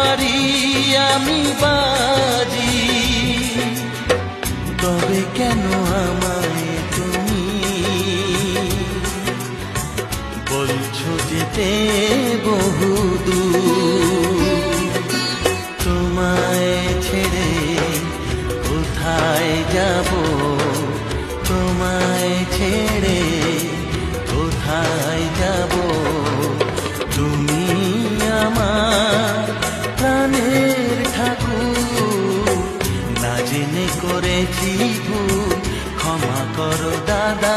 পারি আমি বাজি, তবে কেন আমায় তুমি বলছো যেতে বহুদূর? তোমায় ছেড়ে কোথায় যাব, তোমায় ছেড়ে কোথায় যাব? তুমি আমার প্রাণের ঠাকুর, না জেনে করেছি ভুল, ক্ষমা করো দাদা।